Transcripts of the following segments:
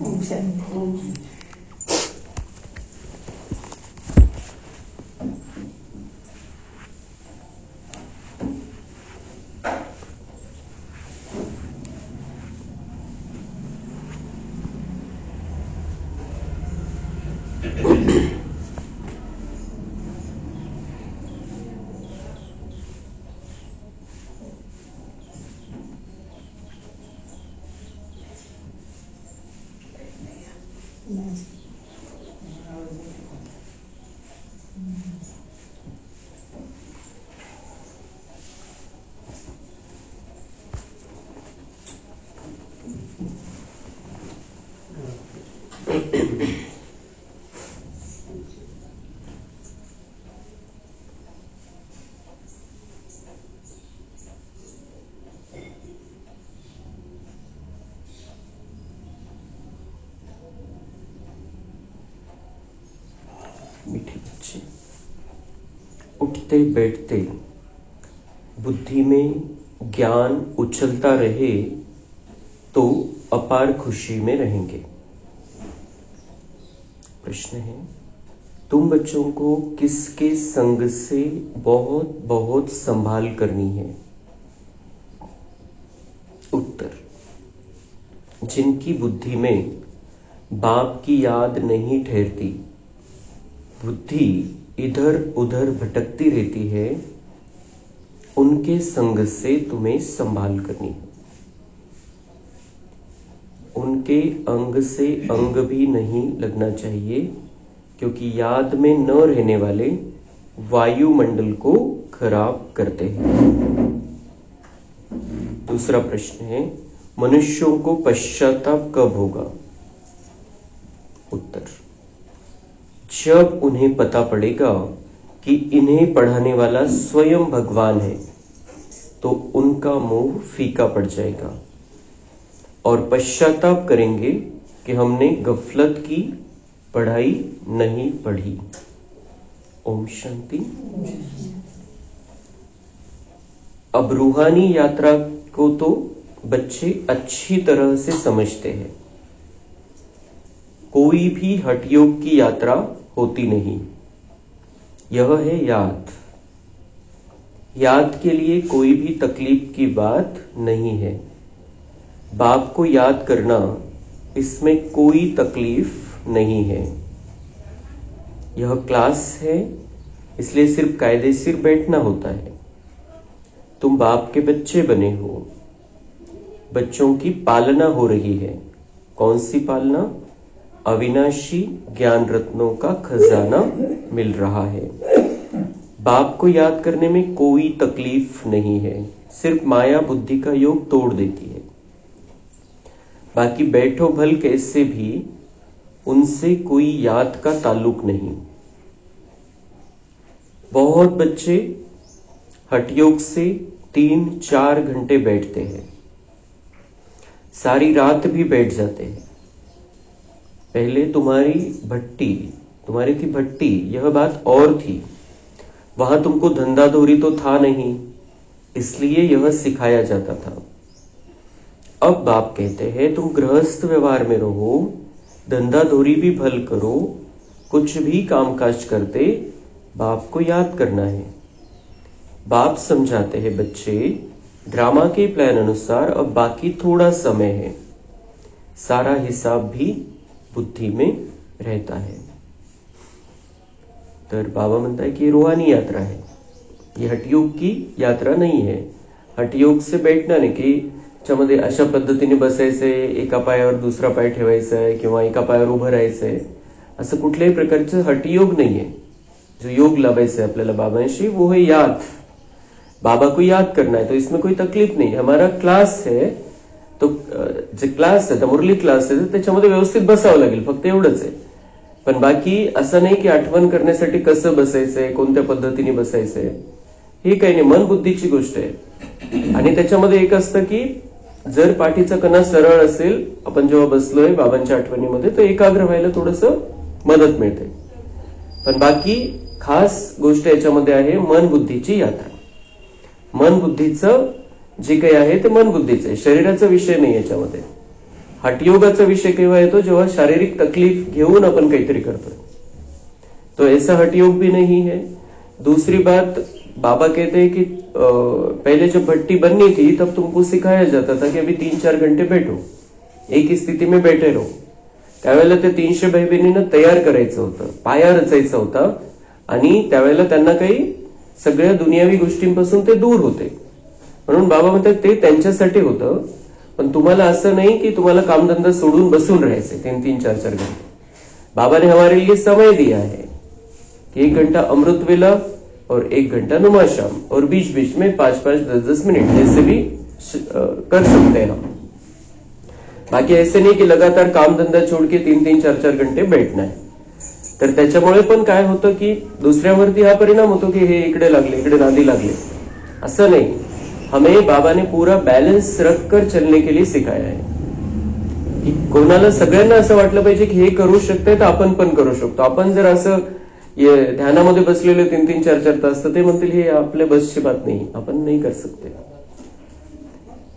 ओम शांति। मीठे बच्चे, उठते बैठते बुद्धि में ज्ञान उछलता रहे तो अपार खुशी में रहेंगे। प्रश्न है, तुम बच्चों को किसके संग से बहुत बहुत संभाल करनी है? उत्तर, जिनकी बुद्धि में बाप की याद नहीं ठहरती, बुद्धि इधर उधर भटकती रहती है, उनके संग से तुम्हें संभाल करनी है। उनके अंग से अंग भी नहीं लगना चाहिए, क्योंकि याद में न रहने वाले वायुमंडल को खराब करते हैं। दूसरा प्रश्न है, मनुष्यों को पश्चाताप कब होगा? उत्तर, जब उन्हें पता पड़ेगा कि इन्हें पढ़ाने वाला स्वयं भगवान है, तो उनका मोह फीका पड़ जाएगा और पश्चाताप करेंगे कि हमने गफलत की, पढ़ाई नहीं पढ़ी। ओम शांति। अब रूहानी यात्रा को तो बच्चे अच्छी तरह से समझते हैं। कोई भी हठयोग की यात्रा होती नहीं, यह है याद। याद के लिए कोई भी तकलीफ की बात नहीं है। बाप को याद करना, इसमें कोई तकलीफ नहीं है। यह क्लास है, इसलिए सिर्फ कायदे सिर बैठना होता है। तुम बाप के बच्चे बने हो, बच्चों की पालना हो रही है। कौन सी पालना? अविनाशी ज्ञान रत्नों का खजाना मिल रहा है। बाप को याद करने में कोई तकलीफ नहीं है, सिर्फ माया बुद्धि का योग तोड़ देती है। बाकी बैठो भल कैसे भी, उनसे कोई याद का ताल्लुक नहीं। बहुत बच्चे हठयोग से 3-4 घंटे बैठते हैं, सारी रात भी बैठ जाते हैं। पहले तुम्हारी थी भट्टी, यह बात और थी। वहां तुमको धंधा धोरी तो था नहीं, इसलिए यह सिखाया जाता था। अब बाप कहते हैं तुम गृहस्थ व्यवहार में रहो, धंधा धोरी भी भल करो, कुछ भी कामकाज करते बाप को याद करना है। बाप समझाते हैं बच्चे, ड्रामा के प्लान अनुसार अब बाकी थोड़ा समय है, सारा हिसाब भी बुद्धि में रहता है। तर बाबा म्हणता है कि रूहानी यात्रा है, ये हठयोग की यात्रा नहीं है। हठयोग से बैठना नाही की त्याच्यामध्ये अशा पद्धतीने बसायचंय, एका पायावर दुसरा पाय ठेवायचा आहे किंवा एका पायावर उभं राहायचंय, असं कुठल्याही प्रकारचं हठयोग नाहीये। जो योग लाभायचा है आपल्याला बाबांशी, वो है याद। बाबा को याद करना है, तो इसमें कोई तकलीफ नहीं। हमारा क्लास है, तो जे क्लास आहे, मुरली क्लास आहे, त्याच्यामध्ये व्यवस्थित बसावं लागेल, फक्त एवढंच आहे। पण बाकी असं नाही की आठवण करण्यासाठी कसं बसायचंय, कोणत्या पद्धतीने बसायचंय, हे काही नाही, मन बुद्धीची गोष्ट आहे। आणि त्याच्यामध्ये एक असतं की जर पाठीचा कणा सरळ असेल, आपण जेव्हा बसलोय बाबांच्या आठवणीमध्ये, तर एकाग्र व्हायला थोडंसं मदत मिळते। पण बाकी खास गोष्ट याच्यामध्ये आहे मन बुद्धीची यात्रा। मन बुद्धीचं जे काही आहे ते मन बुद्धीचं आहे, शरीराचा विषय नाही याच्यामध्ये। हठयोगाचा विषय केव्हा येतो, जेव्हा शारीरिक तकलीफ घेऊन अपन काहीतरी करतोय, तो ऐसा हठयोग भी नहीं है। दूसरी बात, बाबा कहते हैं कि पहले जब भट्टी बननी थी तब तुमको सिखाया जाता था कि अभी 3-4 घंटे बैठो, एक ही स्थिती में बैठे रहो। त्यावेळेला ते 300 भाई बहिणींना तयार करायचं होतं, पाया रचायचा होता, आणि त्यावेळेला त्यांना काही सगळ्या दुनियावी गोष्टींपासून ते दूर होते, म्हणून बाबा म्हणतात ते त्यांच्यासाठी होतं। पण तुम्हाला असं नहीं कि तुम्हाला कामधंदा सोडून बसून राहायचे 3-3, 4-4 घंटे। बाबा ने हमारे लिए समय दिया है कि 1 घंटा अमृत वेला और 1 घंटा नुमाशाम, और बीच बीच में 5-5, 10-10 मिनट जैसे भी कर सकते हैं हम। बाकी ऐसे नहीं कि लगातार काम धंदा छोड़ के 3-3, 4-4 घंटे बैठना है। तर त्याच्यामुळे पण काय होतं की दुसऱ्यावरती हा परिणाम होतो की हे इकडे लागले, इकडे नादी लागले, असं नहीं। हमें बाबा ने पूरा बैलेंस रखकर चलने के लिए सिखाया है की कोणाला सगळ्यांना असं वाटलं पाहिजे की हे करू शकते तर आपण पण करू शकतो। आपण जर असं ध्यानामध्ये बसलेले 3-3, 4-4 तास, तर ते म्हणतील हे आपल्या बसची बात नहीं, अपन नहीं कर सकते।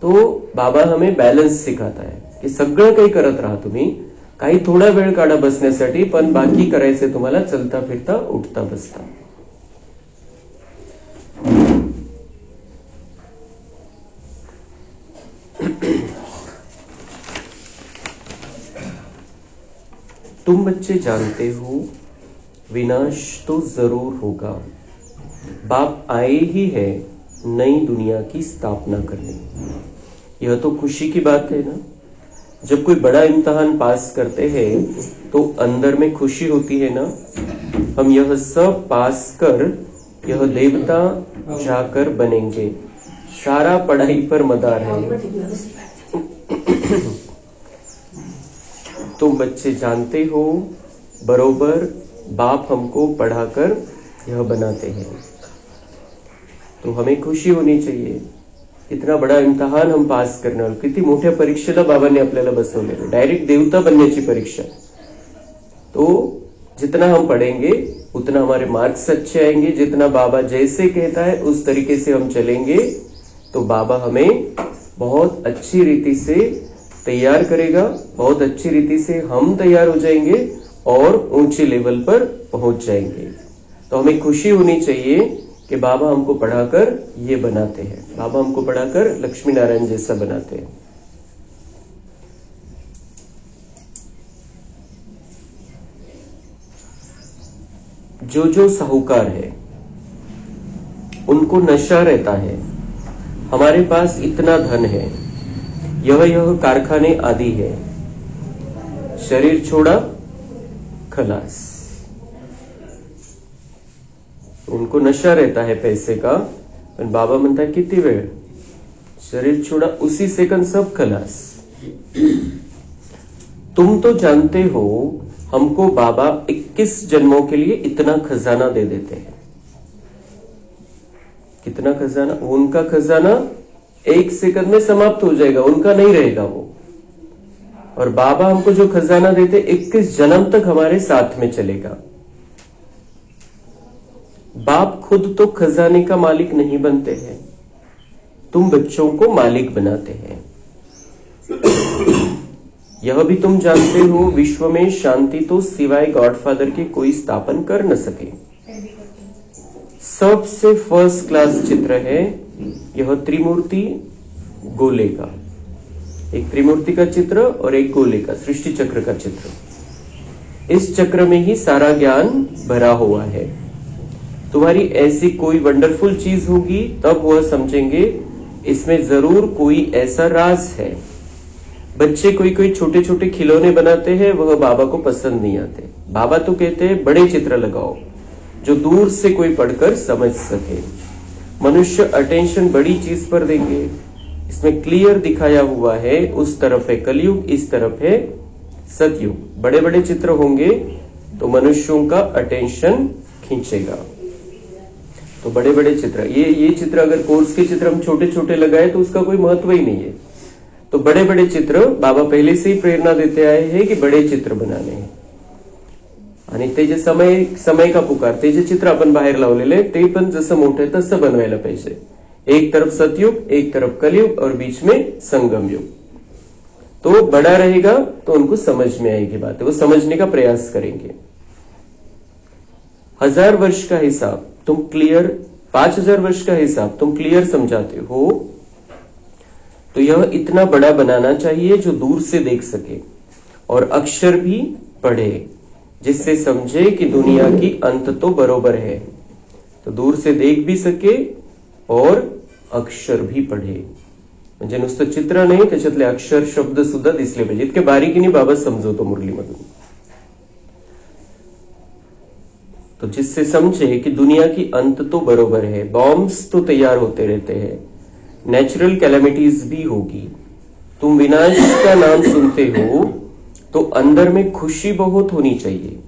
तो बाबा हमें बैलेंस सिखाता है की सगळं काही करत राहा तुम्ही, काही थोडा वेळ काढा बसण्यासाठी, पण बाकी करायचे तुम्हाला चलता फिरता, उठता बसता। तुम बच्चे जानते हो विनाश तो जरूर होगा, बाप आए ही है नई दुनिया की स्थापना करने। यह तो खुशी की बात है ना। जब कोई बड़ा इम्तिहान पास करते हैं तो अंदर में खुशी होती है ना। हम यह सब पास कर यह देवता जाकर बनेंगे, सारा पढ़ाई पर मदार है। तुम बच्चे जानते हो बरोबर बाप हमको पढ़ाकर यह बनाते हैं, तो हमें खुशी होनी चाहिए। इतना बड़ा इम्तिहान हम पास करणार, किती मोठ्या परीक्षेला बाबांनी आपल्याला बसवलेलं, डायरेक्ट देवता बनण्याची परीक्षा। तो जितना हम पढ़ेंगे उतना हमारे मार्क्स अच्छे आएंगे, जितना बाबा जैसे कहता है उस तरीके से हम चलेंगे तो बाबा हमें बहुत अच्छी रीति से तैयार करेगा, बहुत अच्छी रीति से हम तैयार हो जाएंगे और ऊंचे लेवल पर पहुंच जाएंगे। तो हमें खुशी होनी चाहिए कि बाबा हमको पढ़ाकर ये बनाते हैं, बाबा हमको पढ़ाकर लक्ष्मी नारायण जैसा बनाते हैं। जो जो साहूकार है उनको नशा रहता है, हमारे पास इतना धन है, यह कारखाने आदि है, शरीर छोड़ा खलास। उनको नशा रहता है पैसे का, पण बाबा म्हणता है किती वेळ, शरीर छोड़ा उसी सेकंड सब खलास। तुम तो जानते हो हमको बाबा 21 जन्मों के लिए इतना खजाना दे देते हैं। कितना खजाना? उनका खजाना 1 सेकंड में समाप्त हो जाएगा, उनका नहीं रहेगा वो। और बाबा हमको जो खजाना देते 21 जन्म तक हमारे साथ में चलेगा। बाप खुद तो खजाने का मालिक नहीं बनते हैं, तुम बच्चों को मालिक बनाते हैं। यह भी तुम जानते हो विश्व में शांति तो सिवाय गॉडफादर के कोई स्थापन कर न सके। सबसे फर्स्ट क्लास चित्र है यह त्रिमूर्ति गोले का, एक त्रिमूर्ति का चित्र और एक गोले का सृष्टि चक्र का चित्र। इस चक्र में ही सारा ज्ञान भरा हुआ है। तुम्हारी ऐसी कोई वंडरफुल चीज होगी तब वह समझेंगे इसमें जरूर कोई ऐसा राज है। बच्चे कोई छोटे छोटे खिलौने बनाते हैं, वह बाबा को पसंद नहीं आते। बाबा तो कहते हैं बड़े चित्र लगाओ जो दूर से कोई पढ़कर समझ सके। मनुष्य अटेंशन बड़ी चीज पर देंगे, इसमें क्लियर दिखाया हुआ है, उस तरफ है कलयुग, इस तरफ है सतयुग। बड़े बड़े चित्र होंगे तो मनुष्यों का अटेंशन खींचेगा। तो बड़े बड़े चित्र, ये चित्र अगर कोर्स के चित्र हम छोटे छोटे लगाए तो उसका कोई महत्व ही नहीं है। तो बड़े बड़े चित्र बाबा पहले से ही प्रेरणा देते आए हैं कि बड़े चित्र बनाने हैं। आणि ते जे समय का पुकार, ते जे चित्र आपण बाहेर लावलेले ते पण जसं मोठं आहे तसं बनवायला पाहिजे। एक तरफ सतयुग, एक तरफ कलयुग और बीच में संगम युग। तो बड़ा रहेगा तो उनको समझ में आएगी बात, वो समझने का प्रयास करेंगे। 1000 वर्ष का हिसाब तुम क्लियर, 5000 वर्ष का हिसाब तुम क्लियर समझाते हो, तो यह इतना बड़ा बनाना चाहिए जो दूर से देख सके और अक्षर भी पढ़े, जिससे समझे कि दुनिया की अंत तो बरोबर है। तो दूर से देख भी सके और अक्षर भी पढ़े, म्हणजे नुसतं चित्र नाही, त्याच्यातले अक्षर शब्द सुद्धा दिसले पाहिजे. इतके बारीकीने बाबा समजवतो मुरलीमधून. तो जिससे समझे कि दुनिया की अंत तो बरोबर है, बॉम्ब्स तो तैयार होते रहते हैं, नेचुरल कैलेमिटीज भी होगी. तुम विनाश का नाम सुनते हो तो अंदर में खुशी बहुत होनी चाहिए,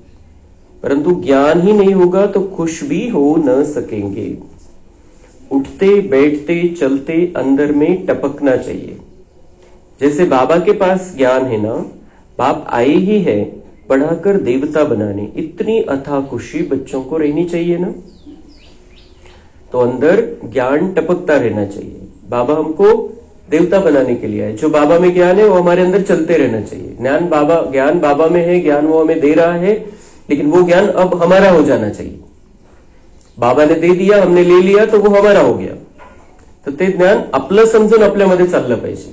परंतु ज्ञान ही नहीं होगा तो खुश भी हो न सकेंगे. उठते बैठते चलते अंदर में टपकना चाहिए. जैसे बाबा के पास ज्ञान है ना, बाप आए ही है पढ़ाकर देवता बनाने, इतनी अथाह खुशी बच्चों को रहनी चाहिए ना. तो अंदर ज्ञान टपकता रहना चाहिए. बाबा हमको देवता बनाने के लिए है. जो बाबा में ज्ञान है वो हमारे अंदर चलते रहना चाहिए. ज्ञान बाबा में है, ज्ञान वो हमें दे रहा है, लेकिन वो ज्ञान अब हमारा हो जाना चाहिए. बाबा ने दे दिया, हमने ले लिया, तो वो हमारा हो गया. तर ते ज्ञान आपलं समजून आपल्यामध्ये चाललं पाहिजे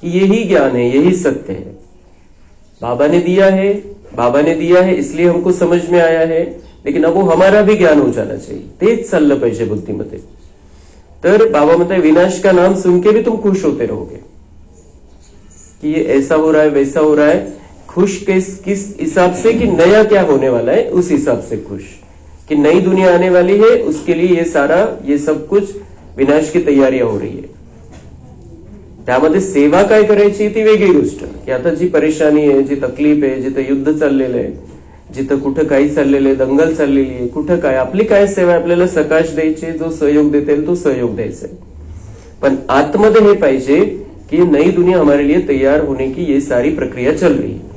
की यही ज्ञान है, यही सत्य है. बाबा ने दिया है इसलिए हमको समझ में आया है, लेकिन अब वो हमारा भी ज्ञान हो जाना चाहिए. तेच चाललं पाहिजे बुद्धीमध्ये. तर बाबा म्हणतात विनाश का नाम सुन के भी तुम खुश होते रहोगे कि ये ऐसा हो रहा है, वैसा हो रहा है. खुश किस हिसाब से कि नया क्या होने वाला है, उस हिसाब से खुश कि नई दुनिया आने वाली है, उसके लिए ये सब कुछ विनाश की तयारी हो रही है. त्यामध्ये सेवा काय करायची ती वेगळी गोष्ट. की आता जी परेशानी आहे, जी तकलीफ आहे, जिथं युद्ध चाललेलं आहे, जिथं कुठं काही चाललेलं आहे, दंगल चाललेली आहे, कुठं काय, आपली काय सेवा, आपल्याला सकाश द्यायची, जो सहयोग देता तो सहयोग द्यायचा है. पण आतमध्ये हे पाहिजे कि नई दुनिया हमारे लिए तैयार होने की ये सारी प्रक्रिया चल रही है.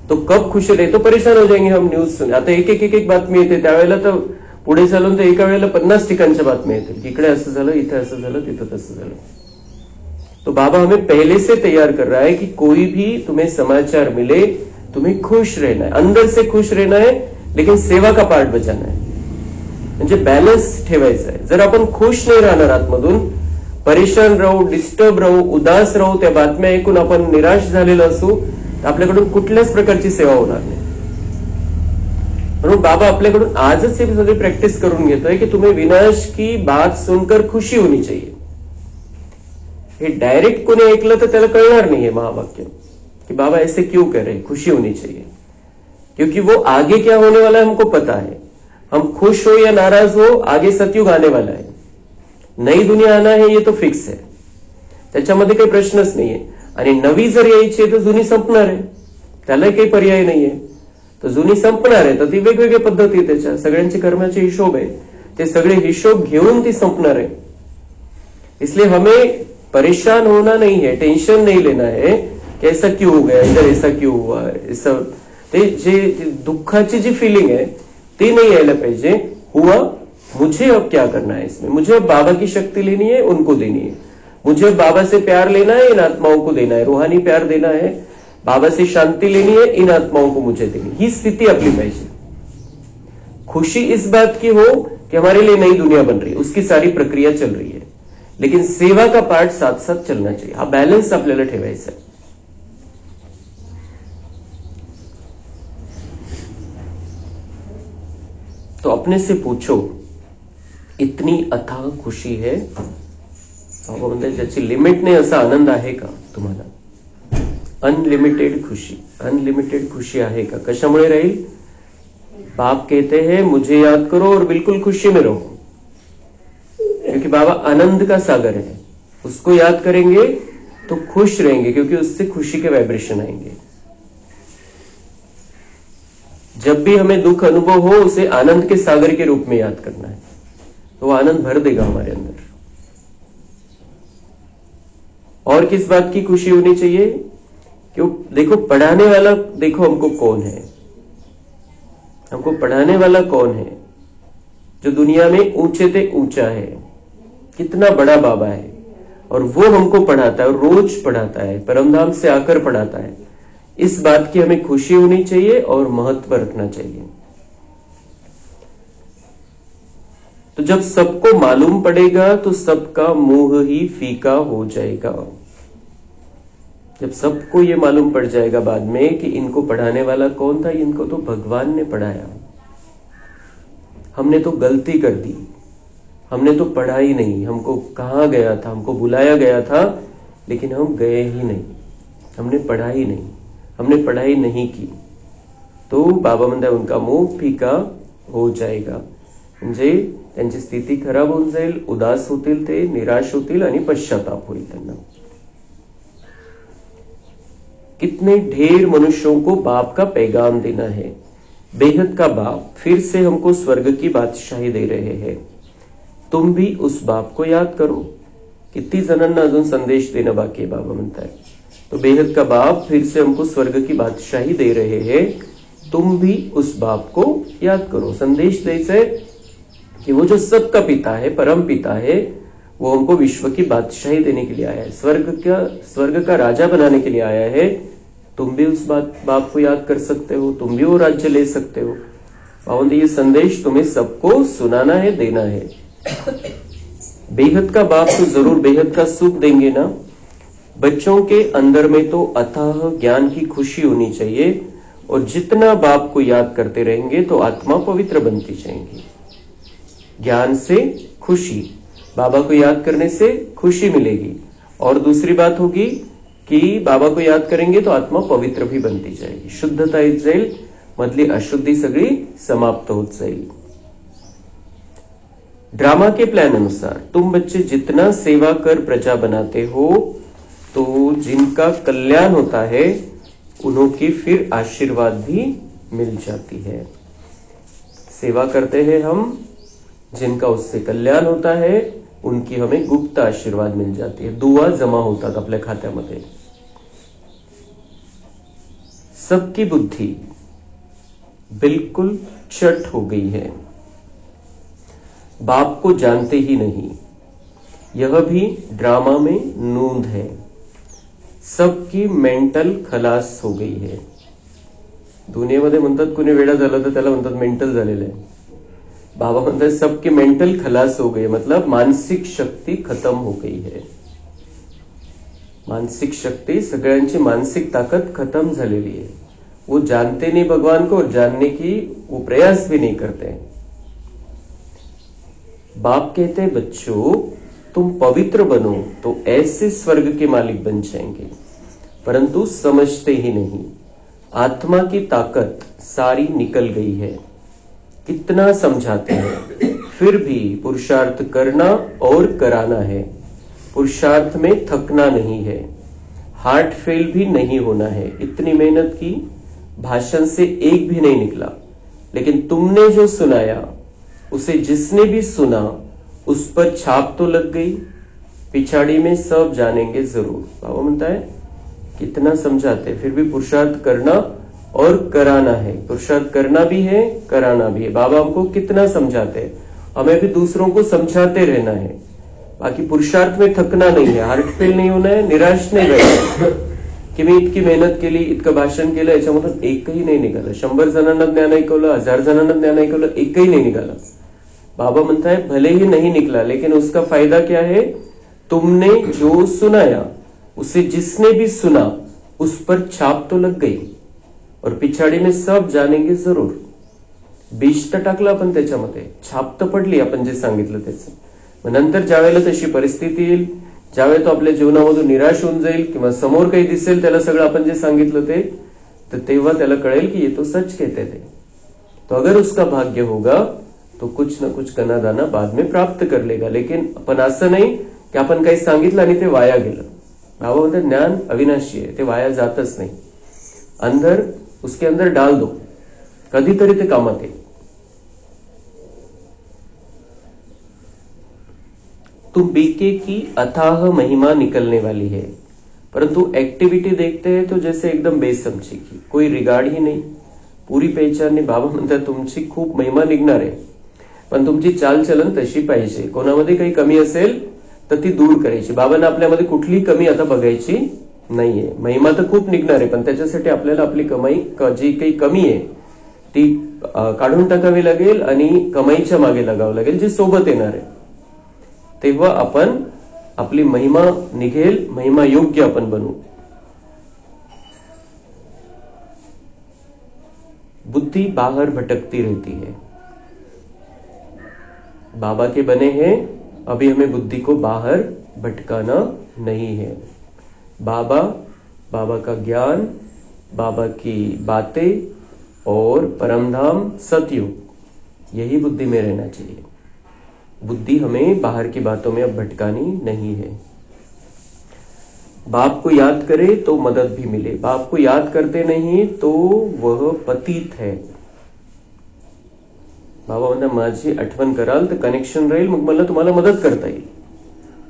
तो कब खुश रहे तो परेशान हो जाएंगे हम. न्यूज सुन आता एक बातमी येते, त्यावेळेला तर पुढे चालून तर एका वेळेला 50 ठिकाणच्या बातम्या येतील की इकडे असं झालं, इथे असं झालं, तिथं तसं झालं. तो बाबा हमें पहले से तैयार कर रहा है कि कोई भी तुम्हें समाचार मिले, तुम्हें खुश रहना है, अंदर से खुश रहना है, लेकिन सेवा का पार्ट बचाना है. म्हणजे बॅलन्स ठेवायचा आहे. जर आपण खुश नाही राहणार, आतमधून परेशान राहू, डिस्टर्ब राहू, उदास राहू, त्या बातम्या ऐकून आपण निराश झालेलो असू, तर आपल्याकडून कुठल्याच प्रकारची सेवा होणार नाही. म्हणून बाबा आपल्याकडून आजच हे सगळी प्रॅक्टिस करून घेतोय की तुम्हें विनाश की बात सुनकर खुशी होनी चाहिए. हे डायरेक्ट कोणी ऐकलं तर त्याला कळणार नाहीये महावाक्य कि बाबा ऐसे क्यों कह रहे, खुशी होनी चाहिए. क्योंकि वो आगे क्या होने वाला है हमको पता है. हम खुश हो या नाराज हो, आगे सतयुग आने वाला है, नई दुनिया आना है, ये तो फिक्स है. त्याच्यामध्ये काही प्रश्नच नाहीये. आणि नवी जर यायची आहे तर जुनी संपणार आहे, त्याला काही पर्याय नाहीये. तर जुनी संपणार आहे तर ती वेगवेगळ्या पद्धती आहे, त्याच्या सगळ्यांचे कर्माचे हिशोब आहे, ते सगळे हिशोब घेऊन ती संपणार आहे. इसलिए हमें परेशान होना नहीं है, टेंशन नहीं लेना है कि ऐसा क्यों हो गया, इधर ऐसा क्यों हुआ, ऐसा ते जे दुःखाची जी फिलिंग है ती नहीं यायला पाहिजे. हुआ, मुझे अब क्या करना है इसमें, मुझे अब बाबा की शक्ति लेनी है, उनको देनी है. मुझे बाबा से प्यार लेना है, इन आत्माओं को देना है, रूहानी प्यार देना है, बाबा से शांति लेनी है, इन आत्माओं को मुझे देनी. ही स्थिति आपली पाहिजे. खुशी इस बात की हो कि हमारे लिए नई दुनिया बन रही है, उसकी सारी प्रक्रिया चल रही है, लेकिन सेवा का पार्ट साथ साथ चलना चाहिए. हा बॅलन्स आपल्याला ठेवायचा आहे. तो अपने से पूछो, इतनी अथाह खुशी है, म्हणजे ज्याची लिमिट नाही असा आनंद आहे का तुम्हाला? अनलिमिटेड खुशी आहे का? कशामुळे राहील? बाप कहते हैं मुझे याद करो और बिल्कुल खुशी में रहो, क्योंकि बाबा आनंद का सागर है. उसको याद करेंगे तो खुश रहेंगे, क्योंकि उससे खुशी के वाइब्रेशन आएंगे. जब भी हमें दुख अनुभव हो, उसे आनंद के सागर के रूप में याद करना है, तो आनंद भर देगा हमारे अंदर. और किस बात की खुशी होनी चाहिए? क्यों? देखो पढ़ाने वाला, देखो हमको कौन है, हमको पढ़ाने वाला कौन है? जो दुनिया में ऊंचे से ऊंचा है, कितना बड़ा बाबा है, और वो हमको पढ़ाता है और रोज पढ़ाता है, परमधाम से आकर पढ़ाता है। इस बात की हमें खुशी होनी चाहिए और महत्व रखना चाहिए। तो जब सबको मालूम पड़ेगा तो सबका मुंह ही फीका हो जाएगा। जब सबको ये मालूम पड़ जाएगा बाद में कि इनको पढ़ाने वाला कौन था, इनको तो भगवान ने पढ़ाया, हमने तो गलती कर दी, हमने तो पढ़ा ही नहीं, हमको कहा गया था, हमको बुलाया गया था लेकिन हम गए ही नहीं, हमने पढ़ा ही नहीं, हमने पढ़ाई नहीं की। तो बाबा म्हणतात उनका मुंह फीका हो जाएगा, म्हणजे त्यांची स्थिती खराब होऊन जाईल, उदास होतील ते, निराश होतील आणि पश्चाताप होईल त्यांना। कितने ढेर मनुष्यों को बाप का पैगाम देना है। बेहद का बाप फिर से हमको स्वर्ग की बादशाही दे रहे हैं, तुम भी उस बाप को याद करो। किती जणांना अजून संदेश देणं बाकी आहे, बाबा म्हणताय। तो बेहद का बाप फिर से हमको स्वर्ग की बादशाही दे रहे हैं, तुम भी उस बाप को याद करो। संदेश द्यायचा है कि वो जो सबका पिता है, परम पिता है, वो हमको विश्व की बादशाही देने के लिए आया है, स्वर्ग का राजा बनाने के लिए आया है। तुम भी उस बाप को याद कर सकते हो, तुम भी वो राज्य ले सकते हो। बाबा ये संदेश तुम्हें सबको सुनाना है, देना है। बेहद का बाप तो जरूर बेहद का सुख देंगे ना। बच्चों के अंदर में तो अथाह ज्ञान की खुशी होनी चाहिए, और जितना बाप को याद करते रहेंगे तो आत्मा पवित्र बनती जाएंगी। ज्ञान से खुशी, बाबा को याद करने से खुशी मिलेगी। और दूसरी बात होगी कि बाबा को याद करेंगे तो आत्मा पवित्र भी बनती जाएगी, शुद्धता येत जाईल, मधली अशुद्धि सगळी समाप्त होत जाईल। ड्रामा के प्लान अनुसार तुम बच्चे जितना सेवा कर प्रजा बनाते हो, तो जिनका कल्याण होता है उन्हों की फिर आशीर्वाद भी मिल जाती है। सेवा करते हैं हम, जिनका उससे कल्याण होता है उनकी हमें गुप्त आशीर्वाद मिल जाती है, दुआ जमा होतात आपल्या खात्यामध्ये। सबकी बुद्धि बिल्कुल चट हो गई है, बाप को जानते ही नहीं, यह भी ड्रामा में नूंद है। सबकी मेंटल खलास हो गई है। दुनियेमध्ये म्हणतात कोणी वेडा झाला तर त्याला म्हणतात मेंटल झालेलं आहे। बाबा म्हणतात सबकी मेंटल खलास हो गई, मतलब मानसिक शक्ति खत्म हो गई है। मानसिक शक्ति, सगळ्यांची मानसिक ताकत खत्म झालेली है। वो जानते नहीं भगवान को और जानने की वो प्रयास भी नहीं करते। बाप कहते हैं बच्चों तुम पवित्र बनो तो ऐसे स्वर्ग के मालिक बन जाएंगे, परंतु समझते ही नहीं। आत्मा की ताकत सारी निकल गई है, कितना समझाते हैं, फिर भी पुरुषार्थ करना और कराना है। पुरुषार्थ में थकना नहीं है, हार्ट फेल भी नहीं होना है। इतनी मेहनत की, भाषण से एक भी नहीं निकला, लेकिन तुमने जो सुनाया उसे जिसने भी सुना उस पर छाप तो लग गई, पिछाड़ी में सब जानेंगे जरूर। बाबा म्हणता है कितना समझाते, फिर भी पुरुषार्थ करना और कराना है। पुरुषार्थ करना भी है, कराना भी है। बाबा हमको कितना समझाते हैं, हमें भी दूसरों को समझाते रहना है। बाकी पुरुषार्थ में थकना नहीं है, हार्ट फेल नहीं होना है, निराश नहीं रहना की मी इतकी मेहनत केली, इतकं भाषण केलं, याच्यामधून एकही नाही निघालं। 100 जणांना ज्ञान ऐकवलं, 1000 जणांना ज्ञान ऐकवलं, एकही नहीं निघाला। बाबा म्हणता है भले ही नहीं निकला, लेकिन उसका फायदा क्या है, तुमने जो सुनाया उसे जिसने भी सुना उस पर छाप तो लग गई, और पिछाडी में सब जानेंगे जरूर। बीज तर टाकलं आपण त्याच्यामध्ये, छाप तर पडली आपण जे सांगितलं त्याचं। मग नंतर ज्यावेळेला तशी परिस्थिती येईल, ज्यावेळेला तो आपल्या जीवनामधून निराश होऊन जाईल किंवा समोर काही दिसेल त्याला सगळं आपण जे सांगितलं ते, तर तेव्हा त्याला कळेल की ये तो सच कहते थे। तो अगर उसका भाग्य होगा तो कुछ न कुछ कना दाना बाद में प्राप्त कर लेगा। लेकिन आपण असं नाही की आपण काही सांगितलं आणि ते वाया गेलं। बाबा म्हणतात ज्ञान अविनाशी आहे, ते वाया जातच नाही। अंदर उसके अंदर डाल दो, कधीतरी ते कामात येईल। तुम बीके की अथाह महिमा निकलने वाली है, परंतु एक्टिविटी देखते हैं तो जैसे एकदम बेसमझी की, कोई रिगार्ड ही नहीं। पूरी पहचान नाही। बाबा म्हणतात तुमची खूप महिमा निघणार आहे, पण तुमची चालचलन तशी पाहिजे। कोणामध्ये काही कमी असेल तर ती दूर करायची. बाबांना आपल्यामध्ये कुठली कमी आता बघायची नाहीये. महिमा तर खूप निघणार आहे, पण त्याच्यासाठी आपल्याला आपली कमाई जी काही कमी आहे ती काढून टाकावी लागेल आणि कमाईच्या मागे लागावं लागेल, जे सोबत येणार आहे. तेव्हा आपण आपली महिमा निघेल, महिमा योग्य आपण बनू. बुद्धि बाहर भटकती रहती है. बाबा के बने हैं, अभी हमें बुद्धि को बाहर भटकाना नहीं है. बाबा, बाबा का ज्ञान, बाबा की बातें और परमधाम सतयुग, यही बुद्धि में रहना चाहिए. बुद्धि हमें बाहर की बातों में अब भटकानी नहीं है. बाप को याद करे तो मदद भी मिले. बाप को याद करते नहीं तो वह पतित है. बाबा म्हणतात माझी आठवण कराल तर कनेक्शन राहील, मग मला तुम्हाला मदत करता येईल.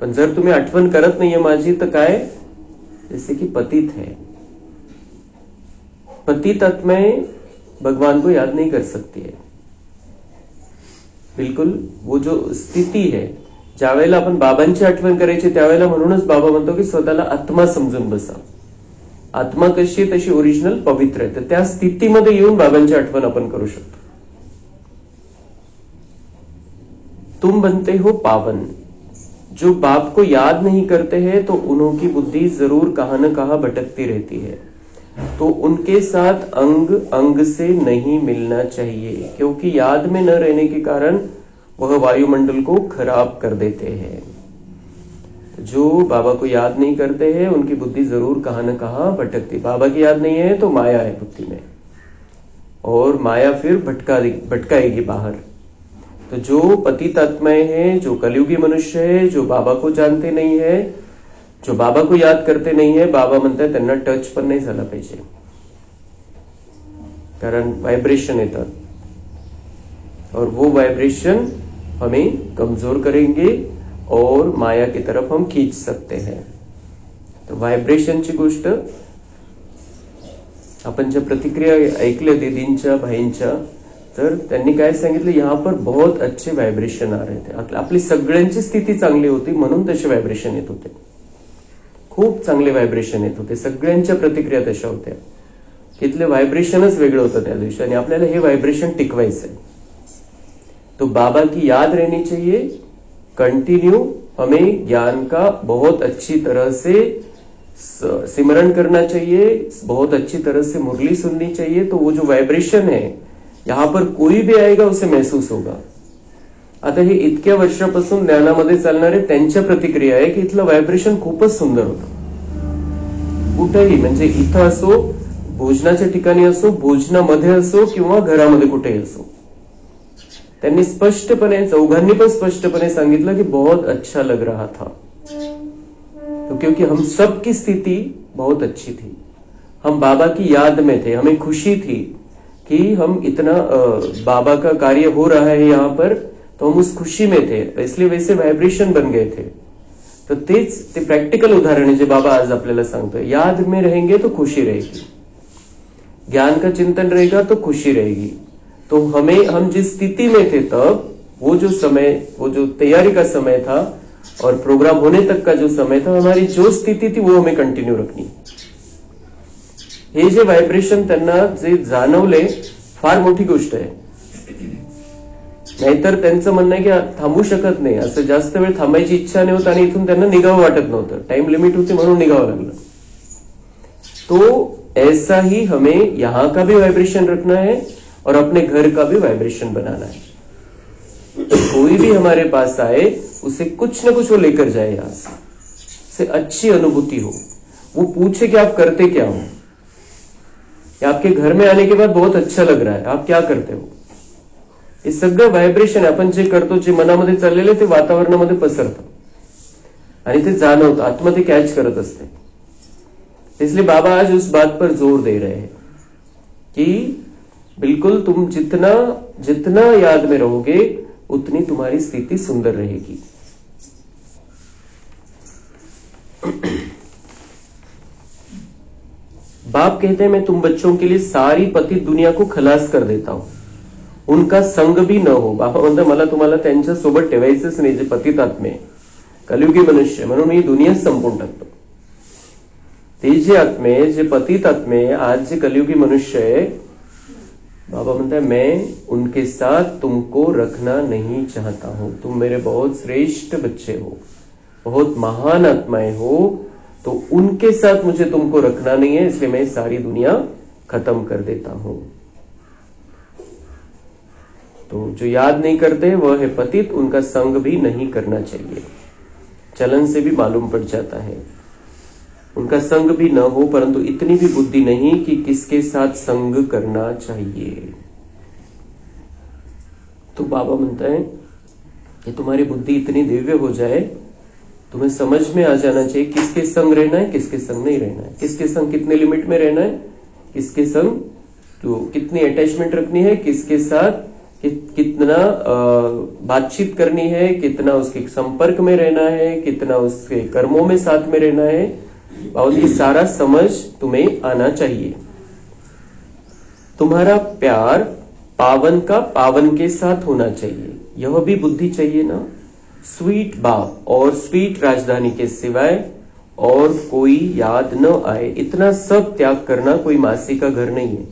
पण जर तुम्ही आठवण करत नाहीये माझी तर काय, जैसे कि पतित है. पतित आत्माएं भगवान को याद नहीं कर सकती है. बिलकुल वो जो स्थिती है, ज्या वेळेला आपण बाबांची आठवण करायची त्यावेळेला म्हणूनच बाबा म्हणतो की स्वतःला आत्मा समजून बसा. आत्मा कशी आहे तशी ओरिजिनल पवित्र आहे. तर त्या स्थितीमध्ये येऊन बाबांची आठवण आपण करू शकतो. तुम बनते हो पावन. जो बाप को याद नहीं करते हैं तो उन्होंने बुद्धि जरूर कहां न कहां भटकती रहती है. तो उनके साथ अंग अंग से नहीं मिलना चाहिए, क्योंकि याद में न रहने के कारण वह वायुमंडल को खराब कर देते हैं. जो बाबा को याद नहीं करते हैं उनकी बुद्धि जरूर कहां न कहां भटकती. बाबा की याद नहीं है तो माया है बुद्धि में, और माया फिर भटकाएगी बाहर. तो जो पतित आत्माएं हैं, जो कलयुगी मनुष्य है, जो बाबा को जानते नहीं है, जो बाबा को याद करते नहीं है, बाबा म्हणतात त्यांना टच पण नाही झाला पाहिजे, कारण वाइब्रेशन येतात और वो वाइब्रेशन हमें कमजोर करेंगे और माया की तरफ हम खींच सकते हैं. तो वाइब्रेशनची गोष्ट आपण ज्या प्रतिक्रिया ऐकल्या दीदींच्या भाईंच्या, तर त्यांनी काय सांगितलं, यहाँ पर बहुत अच्छे वाइब्रेशन आ रहे थे. आपली सगळ्यांची स्थिती चांगली होती म्हणून तसे वाइब्रेशन येत होते. खूप चांगले वाइब्रेशन येत होते. सगळ्यांच्या प्रतिक्रिया तशा होत्या. इथले वाइब्रेशनच वेगळं होतं त्या दिवशी, आणि आपल्याला हे वाइब्रेशन टिकवायचंय. तो बाबा की याद रहनी चाहिए कंटिन्यू. हमें ज्ञान का बहुत अच्छी तरह से सिमरन करना चाहिए, बहुत अच्छी तरह से मुरली सुननी चाहिए. तो वो जो वाइब्रेशन है यहां पर कोई भी आएगा उसे महसूस होगा. आता हे इतक्या वर्षापासून ज्ञानामध्ये चालणारे त्यांच्या प्रतिक्रिया आहे की इथलं व्हायब्रेशन खूपच सुंदर होतं. कुठेही, म्हणजे इथं असो, भोजनाच्या ठिकाणी असो, भोजनामध्ये असो किंवा घरामध्ये कुठेही असो, त्यांनी स्पष्टपणे, चौघांनी पण स्पष्टपणे सांगितलं की बहुत अच्छा लग रहा था. तो क्योंकि हम सब की स्थिति बहुत अच्छी थी. हम बाबा की याद में थे. हमें खुशी थी कि हम इतना बाबा का कार्य हो रहा है यहाँ पर, तो हम उस खुशी में थे, इसलिए वैसे वाइब्रेशन बन गए थे. तर तेच ते प्रॅक्टिकल उदाहरण है जे बाबा आज आपल्याला सांगतोय. याद में रहेंगे तो खुशी रहेगी, ज्ञान का चिंतन रहेगा तो खुशी रहेगी. तो हम जिस स्थिति में थे तब, वो जो समय, वो जो तैयारी का समय था और प्रोग्राम होने तक का जो समय था, हमारी जो स्थिति थी वो हमें कंटिन्यू रखनी. हे जे व्हायब्रेशन त्यांना जे जाणवले, फार मोठी गोष्ट आहे. नाहीतर त्यांचं म्हणणं आहे की थांबू शकत नाही, असं जास्त वेळ थांबायची इच्छा नाही होत, आणि इथून त्यांना निघावं वाटत नव्हतं. टाइम लिमिट होती म्हणून निघावं लागलं. तो ऐसा ही हमें यहाँ का भी वाइब्रेशन रखना है और अपने घर का भी वाइब्रेशन बनाना है. कोई भी हमारे पास आए उसे कुछ न कुछ वो लेकर जाए, यहां से अच्छी अनुभूति हो. वो पूछे कि आप करते क्या हो, या आपके घर में आने के बाद बहुत अच्छा लग रहा है, आप क्या करते हो. हे सगळं व्हायब्रेशन आपण जे करतो, जे मनामध्ये चाललेले ते वातावरणामध्ये पसरतं आणि ते जाणवतं. आत्मा ते कॅच करत असते. इसलिए बाबा आज उस बात पर जोर दे रहे हैं कि बिल्कुल तुम जितना जितना याद में रहोगे उतनी तुम्हारी स्थिति सुंदर रहेगी. बाप कहते हैं मैं तुम बच्चों के लिए सारी पतित दुनिया को खलास कर देता हूं, उनका संग भी न हो. बाबा म्हणतात मला तुम्हाला त्यांच्या सोबत ठेवायचंच नाही जे पतित आत्मे, कलियुगी मनुष्य म्हणून मी दुनिया संपवून टाकतो. ते जे आत्मे, जे पतित आत्मे, आज जे कलियुगी मनुष्य है, बाबा म्हणता है मैं उनके साथ तुमको रखना नहीं चाहता हूं. तुम मेरे बहुत श्रेष्ठ बच्चे हो, बहुत महान आत्माएं हो, तो उनके साथ मुझे तुमको रखना नहीं है, इसलिए मैं सारी दुनिया खत्म कर देता हूं. तो जो याद नहीं करते वह है पतित, उनका संग भी नहीं करना चाहिए. चलन से भी मालूम पड़ जाता है. उनका संग भी न हो, परंतु इतनी भी बुद्धि नहीं कि किसके साथ संग करना चाहिए. तो बाबा म्हणता है कि तुम्हारी बुद्धि इतनी दिव्य हो जाए, तुम्हें समझ में आ जाना चाहिए किसके संग रहना है, किसके संग नहीं रहना है, किसके संग कितने लिमिट में रहना है, किसके संग तो कितनी अटैचमेंट रखनी है, किसके साथ कितना बातचीत करनी है, कितना उसके संपर्क में रहना है, कितना उसके कर्मों में साथ में रहना है. और ये सारा समझ तुम्हें आना चाहिए. तुम्हारा प्यार पावन का पावन के साथ होना चाहिए, यह भी बुद्धि चाहिए ना. स्वीट बाप और स्वीट राजधानी के सिवाय और कोई याद न आए, इतना सब त्याग करना कोई मासी का घर नहीं है.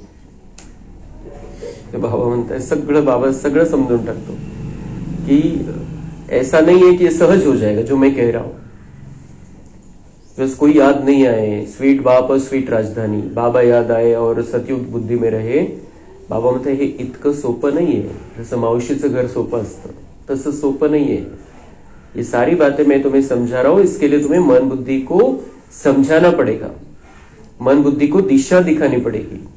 बाबा म्हणताय सगळं, बाबा सगळं समजून टाकतो कि ऐसा नहीं है कि ये सहज हो जाएगा जो मैं कह रहा हूं. बस कोई याद नहीं आए, स्वीट बाप और स्वीट राजधानी, बाबा याद आए और सतयुग बुद्धी में रहे. बाबा म्हणताय हे इतकं सोपं नाहीये. जसं मावशीचं घर सोपं असतं तसं सोपं नाहीये. ये सारी बातें मैं तुम्हें समझा रहा हूं, इसके लिए तुम्हें मन बुद्धि को समझाना पड़ेगा, मन बुद्धि को दिशा दिखानी पड़ेगी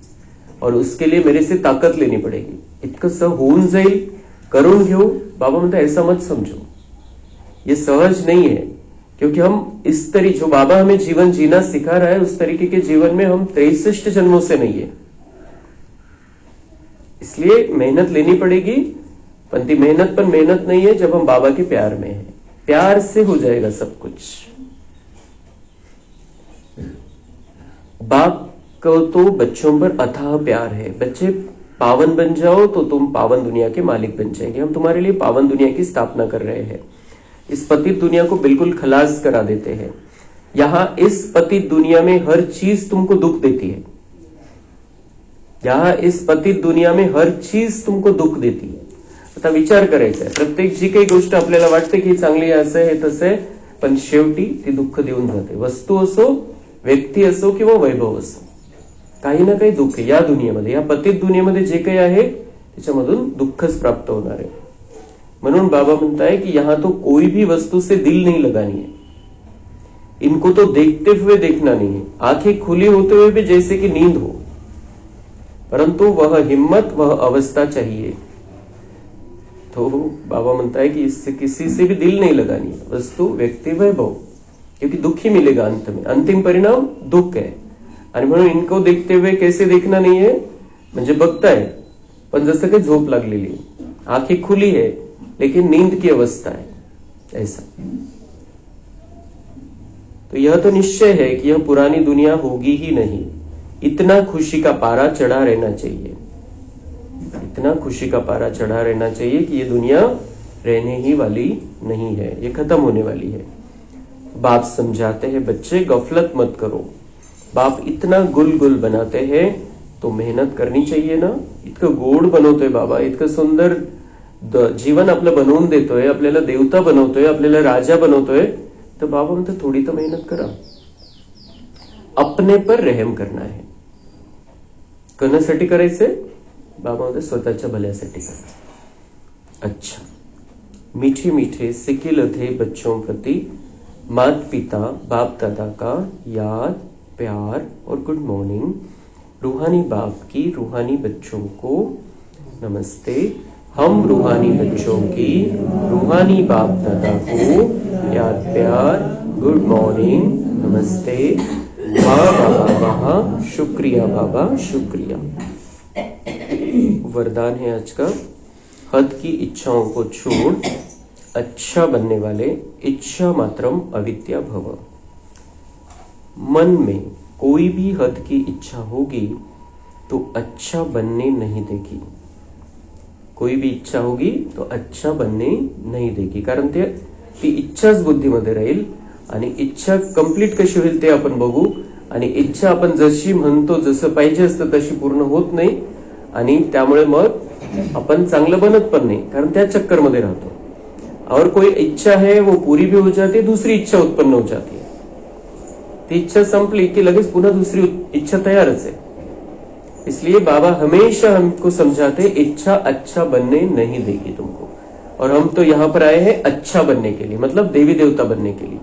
और उसके लिए मेरे से ताकत लेनी पड़ेगी. इतकं सहज होऊन जाईल, करून घेऊ. बाबा म्हणता ऐसा मत समझो, ये सहज नहीं है. क्योंकि हम इस तरीके, जो बाबा हमें जीवन जीना सिखा रहा है, उस तरीके के जीवन में हम 63 जन्मों से नहीं है. इसलिए मेहनत लेनी पड़ेगी. परंतु मेहनत पर मेहनत नहीं है जब हम बाबा के प्यार में हैं. प्यार से हो जाएगा सब कुछ. बाप को तो बच्चों पर अथाह प्यार है. बच्चे पावन बन जाओ तो तुम पावन दुनिया के मालिक बन जाएंगे. हम तुम्हारे लिए पावन दुनिया की स्थापना कर रहे हैं. इस पतित दुनिया को बिल्कुल खलास करा देते हैं. यहां इस पतित दुनिया में हर चीज तुमको दुख देती है. यहां इस पतित दुनिया में हर चीज तुमको दुख देती है. आता विचार करायचा आहे. प्रत्येक जी काही गोष्ट आपल्याला वाटते की चांगली असं आहे तसं आहे, पण शेवटी ती दुःख देऊन जाते. वस्तू असो, व्यक्ती असो किंवा वैभव असो, काही ना काही दुःख या दुनियेमध्ये, या पतित दुनियेमध्ये जे काही आहे त्याच्यामधून दुःखच प्राप्त होणार आहे. म्हणून बाबा म्हणता है कि यहां तो कोई भी वस्तु से दिल नहीं लगानी है. इनको तो देखते हुए देखना नहीं है. आंखें खुली होते हुए भी जैसे कि नींद हो, परंतु वह हिम्मत, वह अवस्था चाहिए. तो बाबा म्हणता है कि इससे किसी से भी दिल नहीं लगानी है. वस्तु, व्यक्ति, वैभव, क्योंकि दुख ही मिलेगा अंत में. अंतिम परिणाम दुख है. आणि म्हणून इनको देखते हुए कैसे देखना नहीं है, म्हणजे बघताय पण जसं काही झोप लागलेली आहे. आंखें खुली है लेकिन नींद की अवस्था है, ऐसा. तो यह तो निश्चय है कि यह पुरानी दुनिया होगी ही नहीं. इतना खुशी का पारा चढ़ा रहना चाहिए, इतना खुशी का पारा चढ़ा रहना चाहिए कि ये दुनिया रहने ही वाली नहीं है, ये खत्म होने वाली है. बाप समझाते हैं बच्चे गफलत मत करो. बाप इतना गुल गुल बनाते हैं तो मेहनत करनी चाहिए ना. इतकं गोड बनवतोय बाबा, इतकं सुंदर जीवन आपलं बनवून देतोय, आपल्याला देवता बनवतोय, आपल्याला राजा बनवतोय. तर बाबा म्हणतो थोडी तर मेहनत करा. अपने पर रहम करना है. कोणासाठी करायचंय? बाबा म्हणतो स्वतःच्या भल्यासाठी करा. अच्छा. मीठे मीठे सिके लधे बच्चों प्रति माता पिता बाप दादा का याद, प्यार और गुड मॉर्निंग. रूहानी बाप की रूहानी बच्चों को नमस्ते. हम रूहानी बच्चों की रूहानी बाप दादा को याद, प्यार, गुड मॉर्निंग, नमस्ते. वाह बाबा वाह, शुक्रिया बाबा शुक्रिया. वरदान है आज का. हद की इच्छाओं को छोड़ अच्छा बनने वाले. इच्छा मात्रम अविद्या भव. मन में कोई भी हद की इच्छा होगी तो अच्छा बनने नहीं देगी. कोई भी इच्छा होगी तो अच्छा बनने नहीं देगी, कारण ते ती इच्छाच बुद्धीमध्ये राहील आणि इच्छा कंप्लीट कशी होईल ते आपण बघू. आणि इच्छा आपण जशी म्हणतो जसं पाहिजे असतं तशी पूर्ण होत नाही आणि त्यामुळे मग आपण चांगलं बनत पण नाही, कारण त्या चक्करमध्ये राहतो. और कोई इच्छा है वो पूरी भी हो जाती, दूसरी इच्छा उत्पन्न हो जाती है. ती इच्छा संपली की लगेच पुन्हा दुसरी इच्छा तयारच है. इसलिए बाबा हमेशा हमको समझाते इच्छा अच्छा बनने नहीं देगी तुमको. और हम तो यहां पर आए हैं अच्छा बनने के लिए, मतलब देवी देवता बनने के लिए.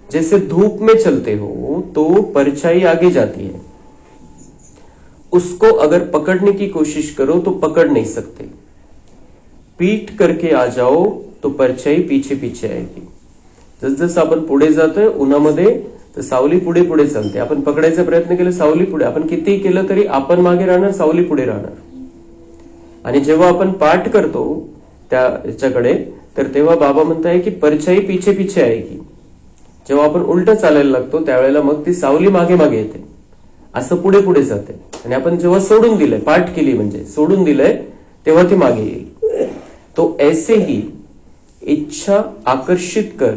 जैसे धूप में चलते हो तो परछाई आगे जाती है, उसको अगर पकड़ने की कोशिश करो तो पकड़ नहीं सकते. पीठ करके आ जाओ तो परछाई पीछे पीछे आएगी. जसजसं आपण पुढे जातोय उन्हामध्ये तर सावली पुढे पुढे चालते. आपण पकडायचा प्रयत्न केला सावली पुढे, आपण कितीही केलं तरी आपण मागे राहणार, सावली पुढे राहणार. आणि जेव्हा आपण पाठ करतो त्याच्याकडे तर तेव्हा बाबा म्हणताय की परछाई पीछे पीछे आएगी. जेव्हा आपण उलट चालायला लागतो त्यावेळेला मग ती सावली मागे मागे येते, असं पुढे पुढे जाते. आणि आपण जेव्हा सोडून दिलंय, पाठ केली म्हणजे सोडून दिलंय, तेव्हा ती मागे येईल. तो ऐसे ही इच्छा आकर्षित कर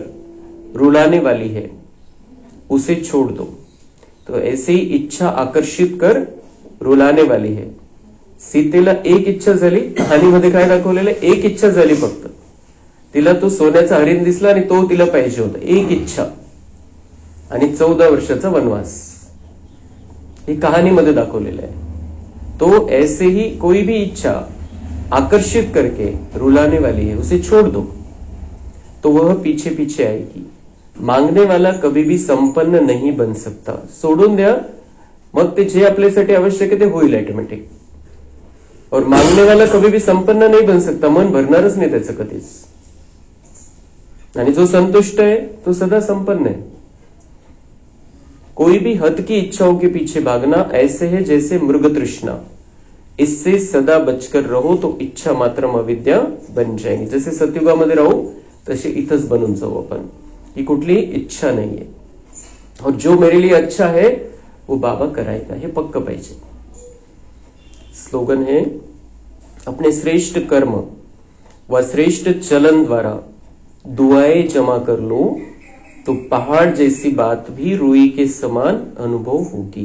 रुलाने वाली है, उसे छोड़ दो. तो ऐसे ही इच्छा आकर्षित कर रुलाने वाली है. सीतेला एक इच्छा झाली, कहाणीमध्ये काय दाखवलेलं, एक इच्छा झाली फक्त. तिला तो सोन्याचा हरिण दिसला आणि तो तिला पाहिजे होता, एक इच्छा. आणि 14 वर्षाचा वनवास ही कहाणीमध्ये दाखवलेलं आहे. तो ऐसे ही कोई भी इच्छा आकर्षित करके रुलाने वाली है, उसे छोड़ दो तो वह पीछे पीछे आएगी. मांगने वाला कभी भी संपन्न नहीं बन सकता. सोडून द्या, मग ते जे आपल्यासाठी आवश्यक आहे ते होईल ऑटोमॅटिक. और मांगने वाला कभी भी संपन्न नहीं बन सकता, मन भरणारच नाही त्याचं कधीच. आणि जो संतुष्ट है तो सदा संपन्न है. कोई भी हद की इच्छाओं के पीछे भागना ऐसे है जैसे मृग तृष्णा, इससे सदा बचकर रहो तो इच्छा मात्र अविद्या बन जाएगी. जसे सतयुगामध्ये राहू तसे इथंच बनून जाऊ आपण, की कुठली इच्छा नाहीये. और जो मेरे लिए अच्छा है वो बाबा कराएगा, हे पक्क पाहिजे. स्लोगन है, अपने श्रेष्ठ कर्म व श्रेष्ठ चलन द्वारा दुआएं जमा कर लो तो पहाड़ जैसी बात भी रुई के समान अनुभव होगी.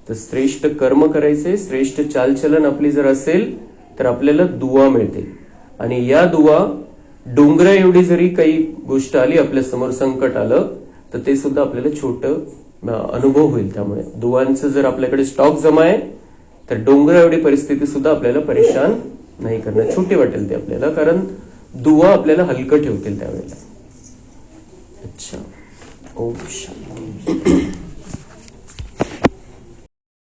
तर श्रेष्ठ कर्म करायचे, श्रेष्ठ चालचलन आपली जर असेल तर आपल्याला दुआ मिळते. आणि या दुआ डोंगरा एवढी जरी काही गोष्ट आली आपल्या समोर, संकट आलं तर ते सुद्धा आपल्याला छोटं अनुभव होईल. त्यामुळे दुआंचं जर आपल्याकडे स्टॉक जमा आहे तर डोंगरा एवढी परिस्थिती सुद्धा आपल्याला परेशान नाही करणार, छोटी वाटेल ते आपल्याला, कारण दुआ आपल्याला हलकं ठेवतील त्यावेळेला. अच्छा, ओम शांती.